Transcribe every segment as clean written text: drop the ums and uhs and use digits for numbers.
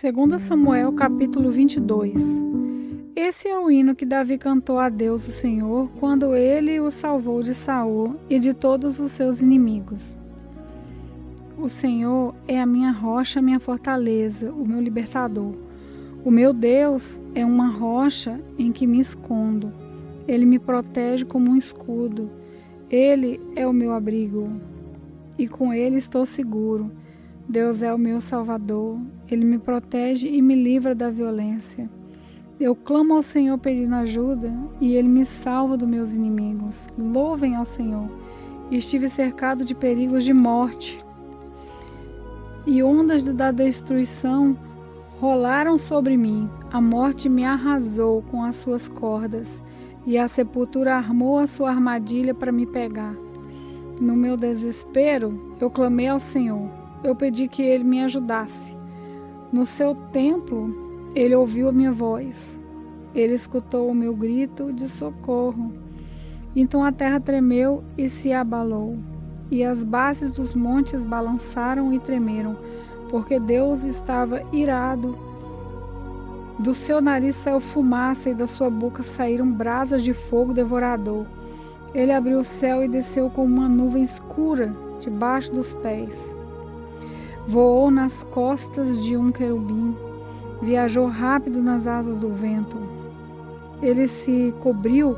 2 Samuel, capítulo 22. Esse é o hino que Davi cantou a Deus, o Senhor, quando ele o salvou de Saul e de todos os seus inimigos. O Senhor é a minha rocha, a minha fortaleza, o meu libertador. O meu Deus é uma rocha em que me escondo. Ele me protege como um escudo. Ele é o meu abrigo e com ele estou seguro. Deus é o meu Salvador, Ele me protege e me livra da violência. Eu clamo ao Senhor pedindo ajuda e Ele me salva dos meus inimigos. Louvem ao Senhor. Estive cercado de perigos de morte e ondas da destruição rolaram sobre mim. A morte me arrasou com as suas cordas e a sepultura armou a sua armadilha para me pegar. No meu desespero, eu clamei ao Senhor. Eu pedi que Ele me ajudasse. No seu templo, Ele ouviu a minha voz. Ele escutou o meu grito de socorro. Então a terra tremeu e se abalou, e as bases dos montes balançaram e tremeram, porque Deus estava irado. Do seu nariz saiu fumaça e da sua boca saíram brasas de fogo devorador. Ele abriu o céu e desceu como uma nuvem escura debaixo dos pés. Voou nas costas de um querubim, viajou rápido nas asas do vento. Ele se cobriu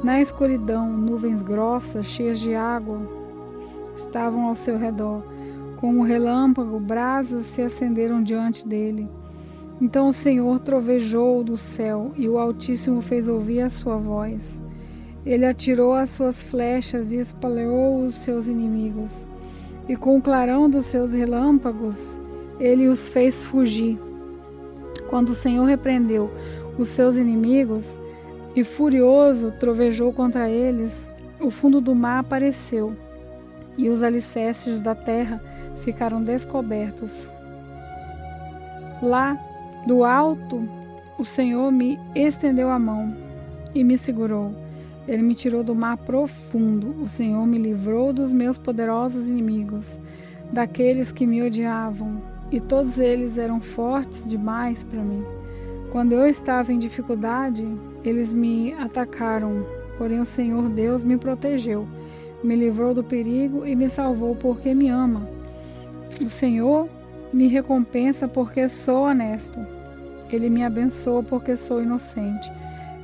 na escuridão, nuvens grossas, cheias de água, estavam ao seu redor. Com um relâmpago, brasas se acenderam diante dele. Então o Senhor trovejou do céu e o Altíssimo fez ouvir a sua voz. Ele atirou as suas flechas e espalhou os seus inimigos. E com o clarão dos seus relâmpagos, ele os fez fugir. Quando o Senhor repreendeu os seus inimigos e furioso trovejou contra eles, o fundo do mar apareceu e os alicerces da terra ficaram descobertos. Lá, do alto, o Senhor me estendeu a mão e me segurou. Ele me tirou do mar profundo. O Senhor me livrou dos meus poderosos inimigos, daqueles que me odiavam, e todos eles eram fortes demais para mim. Quando eu estava em dificuldade, eles me atacaram, porém o Senhor Deus me protegeu, me livrou do perigo e me salvou porque me ama. O Senhor me recompensa porque sou honesto. Ele me abençoa porque sou inocente.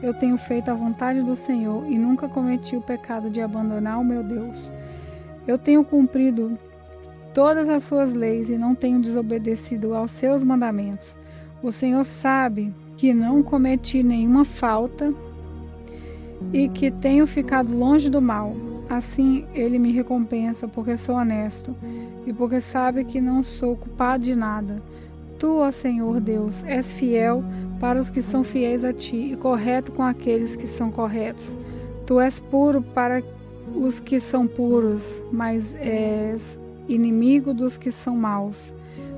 Eu tenho feito a vontade do Senhor e nunca cometi o pecado de abandonar o meu Deus. Eu tenho cumprido todas as suas leis e não tenho desobedecido aos seus mandamentos. O Senhor sabe que não cometi nenhuma falta e que tenho ficado longe do mal. Assim, Ele me recompensa porque sou honesto e porque sabe que não sou culpado de nada. Tu, ó Senhor Deus, és fiel para os que são fiéis a ti e correto com aqueles que são corretos. Tu és puro para os que são puros, mas és inimigo dos que são maus.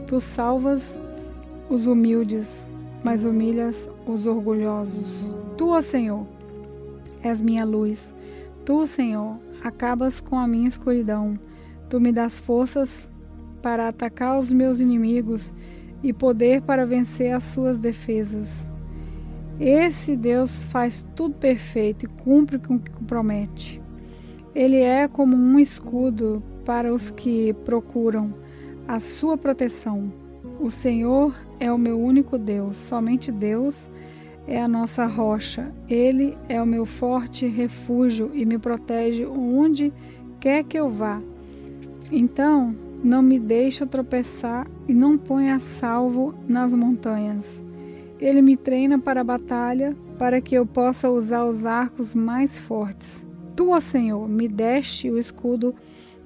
Tu salvas os humildes, mas humilhas os orgulhosos. Tu, ó Senhor, és minha luz. Tu, Senhor, acabas com a minha escuridão. Tu me dás forças para atacar os meus inimigos e poder para vencer as suas defesas. Esse Deus faz tudo perfeito e cumpre com o que promete. Ele é como um escudo para os que procuram a sua proteção. O Senhor é o meu único Deus, somente Deus é a nossa rocha. Ele é o meu forte refúgio e me protege onde quer que eu vá. Então, não me deixa tropeçar e não põe a salvo nas montanhas. Ele me treina para a batalha, para que eu possa usar os arcos mais fortes. Tu, ó Senhor, me deste o escudo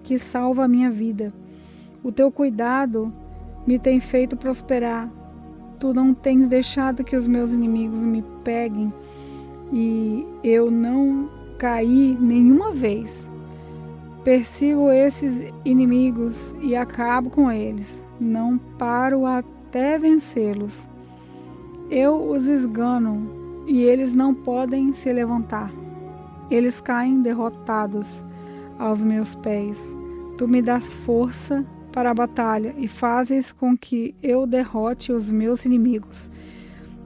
que salva a minha vida. O teu cuidado me tem feito prosperar. Tu não tens deixado que os meus inimigos me peguem e eu não caí nenhuma vez. Persigo esses inimigos e acabo com eles. Não paro até vencê-los. Eu os esgano e eles não podem se levantar. Eles caem derrotados aos meus pés. Tu me dás força para a batalha e fazes com que eu derrote os meus inimigos.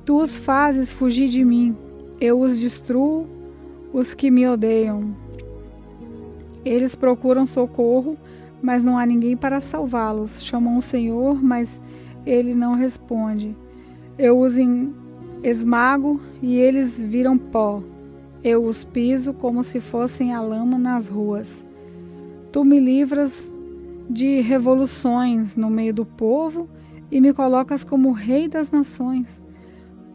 Tu os fazes fugir de mim, eu os destruo, os que me odeiam. Eles procuram socorro, mas não há ninguém para salvá-los. Chamam o Senhor, mas ele não responde. Eu os esmago e eles viram pó. Eu os piso como se fossem a lama nas ruas. Tu me livras de revoluções no meio do povo e me colocas como rei das nações.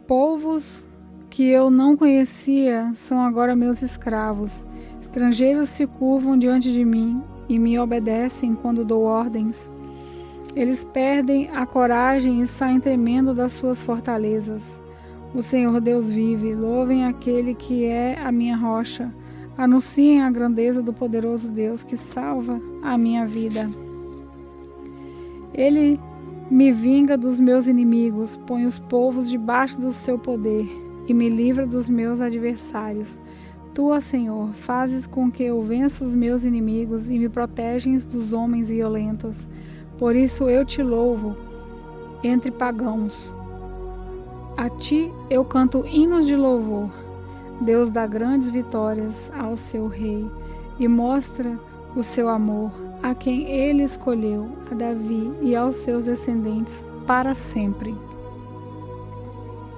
Povos que eu não conhecia são agora meus escravos. Estrangeiros se curvam diante de mim e me obedecem quando dou ordens. Eles perdem a coragem e saem tremendo das suas fortalezas. O Senhor Deus vive, louvem aquele que é a minha rocha. Anunciem a grandeza do poderoso Deus que salva a minha vida. Ele me vinga dos meus inimigos, põe os povos debaixo do seu poder e me livra dos meus adversários. Tu, ó Senhor, fazes com que eu vença os meus inimigos e me proteges dos homens violentos. Por isso eu te louvo entre pagãos. A ti eu canto hinos de louvor. Deus dá grandes vitórias ao seu rei e mostra o seu amor a quem ele escolheu, a Davi e aos seus descendentes para sempre.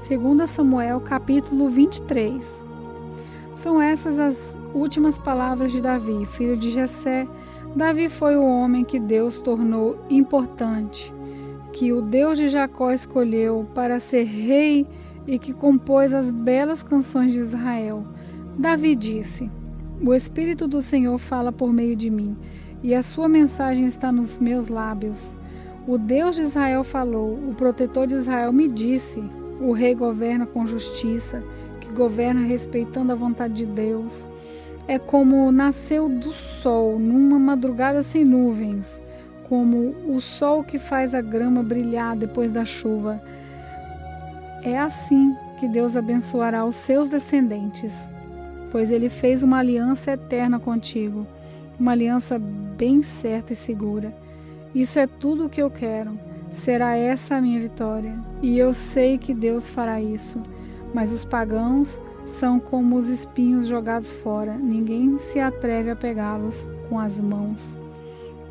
2 Samuel capítulo 23. São essas as últimas palavras de Davi, filho de Jessé. Davi foi o homem que Deus tornou importante, que o Deus de Jacó escolheu para ser rei e que compôs as belas canções de Israel. Davi disse: O Espírito do Senhor fala por meio de mim, e a sua mensagem está nos meus lábios. O Deus de Israel falou, o protetor de Israel me disse: O rei governa com justiça, que governa respeitando a vontade de Deus. É como nasceu do sol numa madrugada sem nuvens, como o sol que faz a grama brilhar depois da chuva. É assim que Deus abençoará os seus descendentes, pois ele fez uma aliança eterna contigo, uma aliança bem certa e segura. Isso é tudo o que eu quero. Será essa a minha vitória, e eu sei que Deus fará isso. Mas os pagãos são como os espinhos jogados fora, ninguém se atreve a pegá-los com as mãos.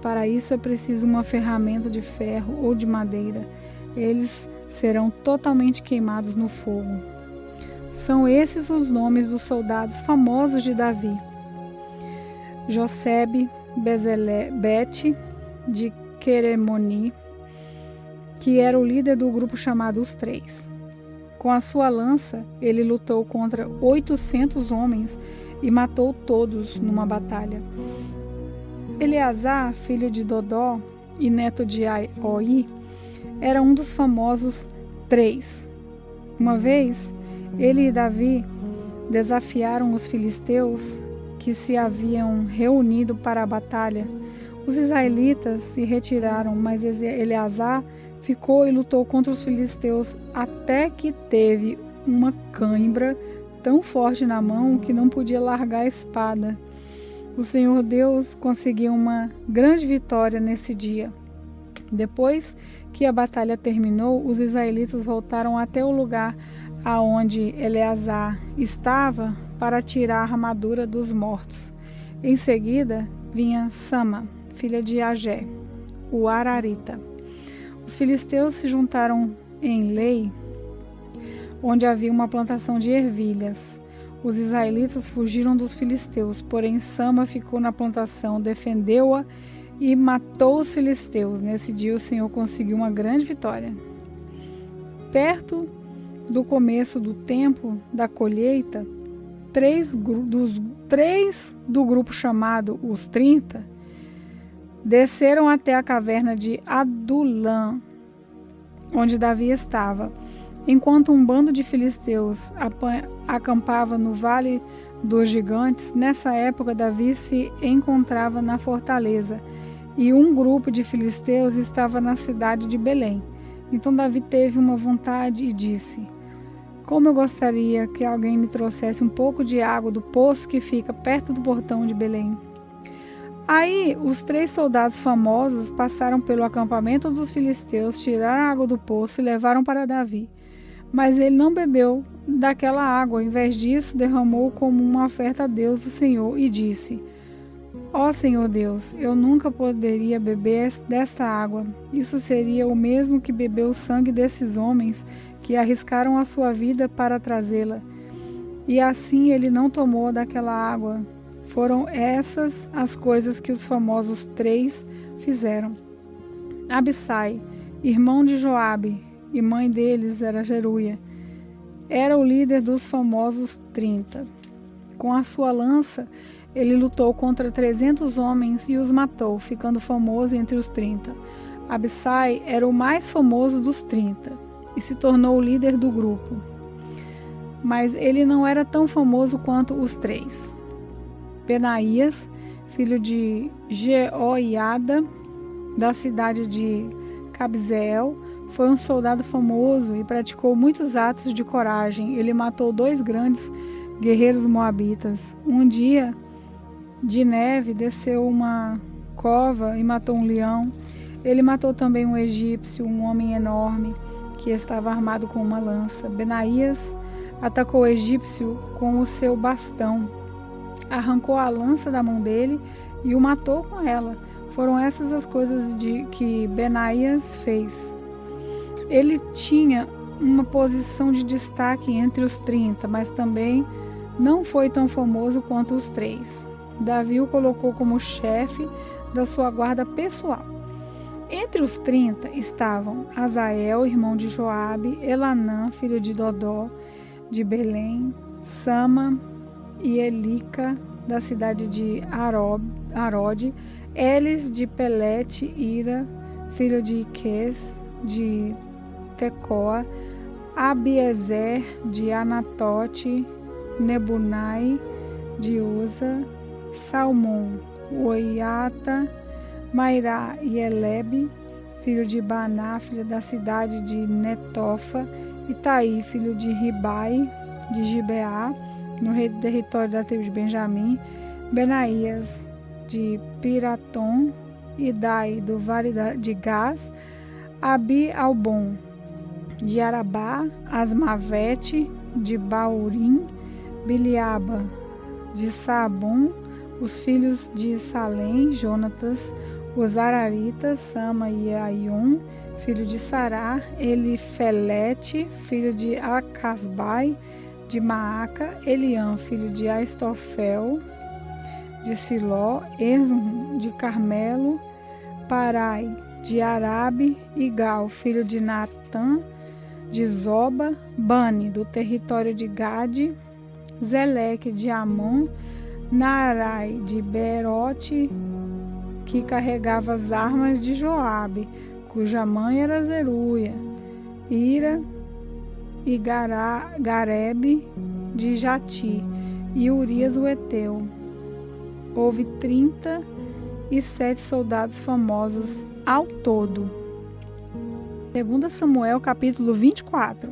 Para isso é preciso uma ferramenta de ferro ou de madeira. Eles serão totalmente queimados no fogo. São esses os nomes dos soldados famosos de Davi: Josebe, Bezebete, de Queremoni, que era o líder do grupo chamado Os Três. Com a sua lança, ele lutou contra 800 homens e matou todos numa batalha. Eleazar, filho de Dodó e neto de Aioi, era um dos famosos Três. Uma vez, ele e Davi desafiaram os filisteus que se haviam reunido para a batalha. Os israelitas se retiraram, mas Eleazar ficou e lutou contra os filisteus até que teve uma cãibra tão forte na mão que não podia largar a espada. O Senhor Deus conseguiu uma grande vitória nesse dia. Depois que a batalha terminou, os israelitas voltaram até o lugar aonde Eleazar estava para tirar a armadura dos mortos. Em seguida vinha Sama, filha de Agé, o Ararita. Os filisteus se juntaram em Lei, onde havia uma plantação de ervilhas. Os israelitas fugiram dos filisteus, porém Sama ficou na plantação, defendeu-a e matou os filisteus. Nesse dia o Senhor conseguiu uma grande vitória. Perto do começo do tempo da colheita, três do grupo chamado os 30 desceram até a caverna de Adulã, onde Davi estava, enquanto um bando de filisteus acampava no Vale dos Gigantes. Nessa época, Davi se encontrava na fortaleza e um grupo de filisteus estava na cidade de Belém. Então Davi teve uma vontade e disse: Como eu gostaria que alguém me trouxesse um pouco de água do poço que fica perto do portão de Belém. Aí os 3 soldados famosos passaram pelo acampamento dos filisteus, tiraram a água do poço e levaram para Davi. Mas ele não bebeu daquela água, em vez disso derramou como uma oferta a Deus o Senhor e disse: Ó Senhor Deus, eu nunca poderia beber dessa água. Isso seria o mesmo que beber o sangue desses homens que arriscaram a sua vida para trazê-la. E assim ele não tomou daquela água. Foram essas as coisas que os famosos 3 fizeram. Abissai, irmão de Joabe, e mãe deles era Zeruia, era o líder dos famosos 30. Com a sua lança, ele lutou contra 300 homens e os matou, ficando famoso entre os 30. Abissai era o mais famoso dos 30 e se tornou o líder do grupo. Mas ele não era tão famoso quanto os 3. Benaías, filho de Jeoiada, da cidade de Cabzeel, foi um soldado famoso e praticou muitos atos de coragem. Ele matou 2 grandes guerreiros moabitas. Um dia de neve desceu uma cova e matou um leão. Ele matou também um egípcio, um homem enorme que estava armado com uma lança. Benaías atacou o egípcio com o seu bastão, arrancou a lança da mão dele e o matou com ela. Foram essas as coisas que Benaías fez. Ele tinha uma posição de destaque entre os 30, mas também não foi tão famoso quanto os 3. Davi o colocou como chefe da sua guarda pessoal. Entre os 30 estavam Azael, irmão de Joabe, Elanã, filho de Dodó, de Belém, Sama e Elica, da cidade de Arode, Elis de Pelete, Ira, filho de Iques, de Tecoa, Abiezer de Anatote, Nebunai de Uza, Salmão, Oiata, Mairá e Elebe, filho de Baná, filho da cidade de Netofa, Itaí, filho de Ribai, de Gibeá, no território da tribo de Benjamim, Benaías de Piratom, Idai do vale de Gás, Abi-Albon de Arabá, Asmavete de Baurim, Biliaba de Sabom, os filhos de Salém, Jonatas, os Araritas, Sama e Aion, filho de Sará, Elifelete, filho de Acasbai, de Maaca, Eliã, filho de Aistofel, de Siló, Esum, de Carmelo, Parai, de Arabe, Igal, filho de Natã, de Zoba, Bani, do território de Gade, Zeleque, de Amon, Naarai, de Beerote, que carregava as armas de Joabe, cuja mãe era Zeruia, Ira e Garebe, de Jati, e Urias o Eteu. Houve 37 soldados famosos ao todo. 2 Samuel, capítulo 24.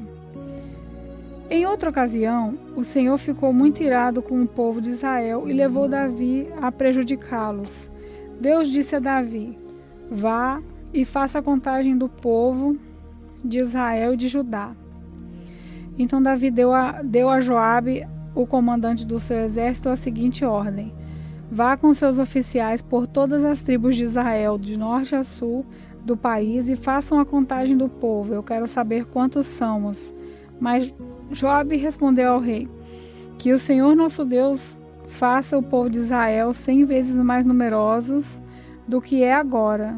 Em outra ocasião, o Senhor ficou muito irado com o povo de Israel e levou Davi a prejudicá-los. Deus disse a Davi: vá e faça a contagem do povo de Israel e de Judá. Então Davi deu a Joabe, o comandante do seu exército, a seguinte ordem: vá com seus oficiais por todas as tribos de Israel, de norte a sul do país, e façam a contagem do povo. Eu quero saber quantos somos. Mas Joabe respondeu ao rei: que o Senhor nosso Deus faça o povo de Israel 100 vezes mais numerosos do que é agora,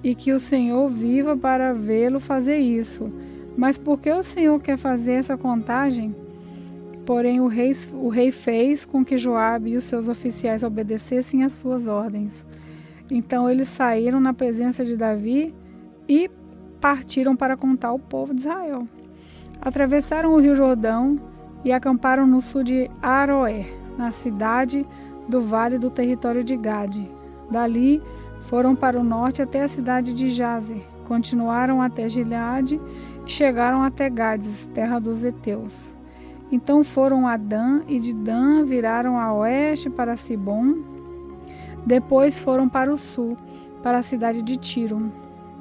e que o Senhor viva para vê-lo fazer isso. Mas por que o Senhor quer fazer essa contagem? Porém o rei fez com que Joabe e os seus oficiais obedecessem às suas ordens. Então eles saíram na presença de Davi e partiram para contar o povo de Israel. Atravessaram o rio Jordão e acamparam no sul de Aroer, na cidade do vale do território de Gade. Dali foram para o norte até a cidade de Jazer, continuaram até Gileade e chegaram até Gades, terra dos heteus. Então foram a Dan, e de Dan viraram a oeste para Sibom. Depois foram para o sul, para a cidade de Tiro,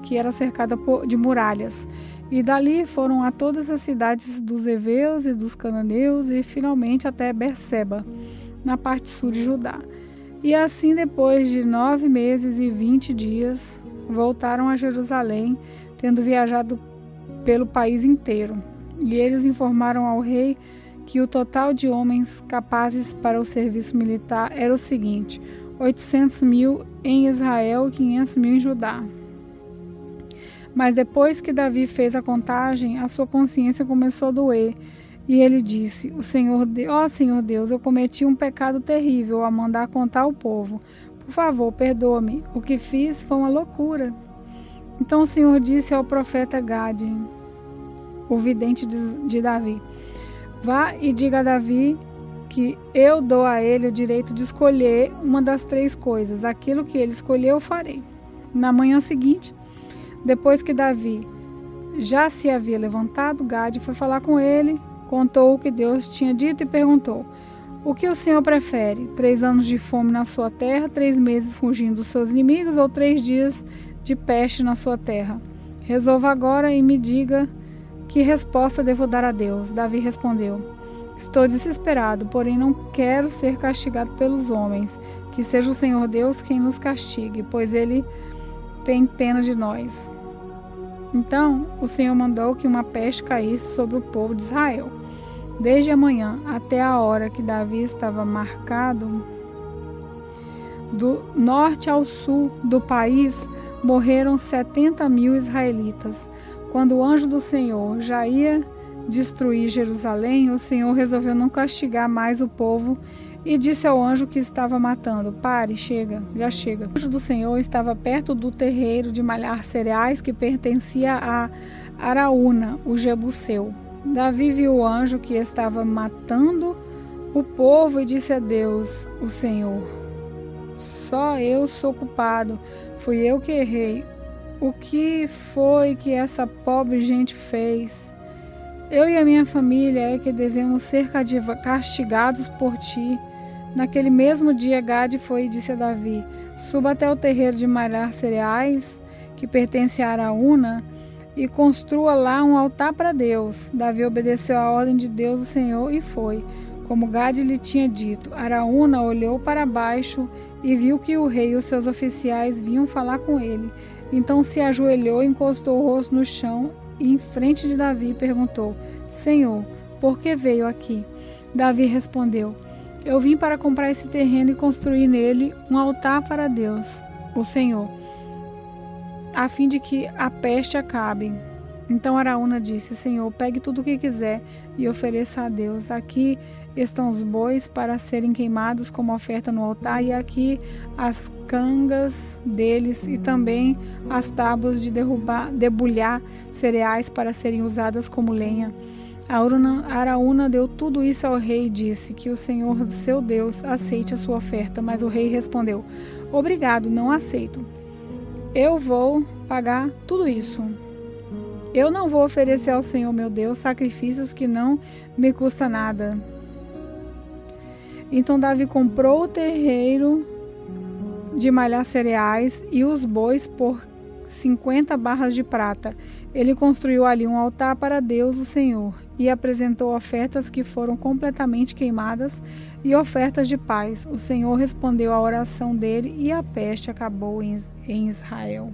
que era cercada de muralhas. E dali foram a todas as cidades dos heveus e dos cananeus e finalmente até Berseba, na parte sul de Judá. E assim, depois de 9 meses e 20 dias, voltaram a Jerusalém, tendo viajado pelo país inteiro. E eles informaram ao rei que o total de homens capazes para o serviço militar era o seguinte: 800.000 em Israel e 500.000 em Judá. Mas depois que Davi fez a contagem, a sua consciência começou a doer. E ele disse: Ó Senhor Deus, eu cometi um pecado terrível ao mandar contar o povo. Por favor, perdoa-me. O que fiz foi uma loucura. Então o Senhor disse ao profeta Gade, o vidente de Davi: Vá e diga a Davi que eu dou a ele o direito de escolher uma das 3 coisas. Aquilo que ele escolher, eu farei. Na manhã seguinte, depois que Davi já se havia levantado, Gade foi falar com ele, contou o que Deus tinha dito e perguntou: O que o Senhor prefere? 3 anos de fome na sua terra, 3 meses fugindo dos seus inimigos ou 3 dias de peste na sua terra? Resolva agora e me diga que resposta devo dar a Deus. Davi respondeu: Estou desesperado, porém não quero ser castigado pelos homens. Que seja o Senhor Deus quem nos castigue, pois Ele tem pena de nós. Então o Senhor mandou que uma peste caísse sobre o povo de Israel. Desde a manhã até a hora que Davi estava marcado, do norte ao sul do país, morreram 70.000 israelitas. Quando o anjo do Senhor já ia destruir Jerusalém, o Senhor resolveu não castigar mais o povo e disse ao anjo que estava matando: Pare, já chega. O anjo do Senhor estava perto do terreiro de malhar cereais que pertencia a Araúna, o jebuseu. Davi viu o anjo que estava matando o povo e disse a Deus, o Senhor: Só eu sou culpado, fui eu que errei. O que foi que essa pobre gente fez? Eu e a minha família é que devemos ser castigados por ti. Naquele mesmo dia, Gade foi e disse a Davi: Suba até o terreiro de malhar cereais, que pertence a Araúna, e construa lá um altar para Deus. Davi obedeceu à ordem de Deus, o Senhor, e foi, como Gade lhe tinha dito. Araúna olhou para baixo e viu que o rei e os seus oficiais vinham falar com ele. Então se ajoelhou, encostou o rosto no chão e em frente de Davi perguntou: Senhor, por que veio aqui? Davi respondeu: Eu vim para comprar esse terreno e construir nele um altar para Deus, o Senhor, a fim de que a peste acabe. Então Araúna disse: Senhor, pegue tudo o que quiser e ofereça a Deus. Aqui estão os bois para serem queimados como oferta no altar, e aqui as cangas deles, e também as tábuas de debulhar cereais para serem usadas como lenha. Araúna deu tudo isso ao rei e disse que o Senhor, seu Deus, aceite a sua oferta. Mas o rei respondeu: Obrigado, não aceito. Eu vou pagar tudo isso. Eu não vou oferecer ao Senhor, meu Deus, sacrifícios que não me custa nada. Então Davi comprou o terreiro de malhar cereais e os bois por 50 barras de prata. Ele construiu ali um altar para Deus, o Senhor, e apresentou ofertas que foram completamente queimadas e ofertas de paz. O Senhor respondeu à oração dele e a peste acabou em Israel.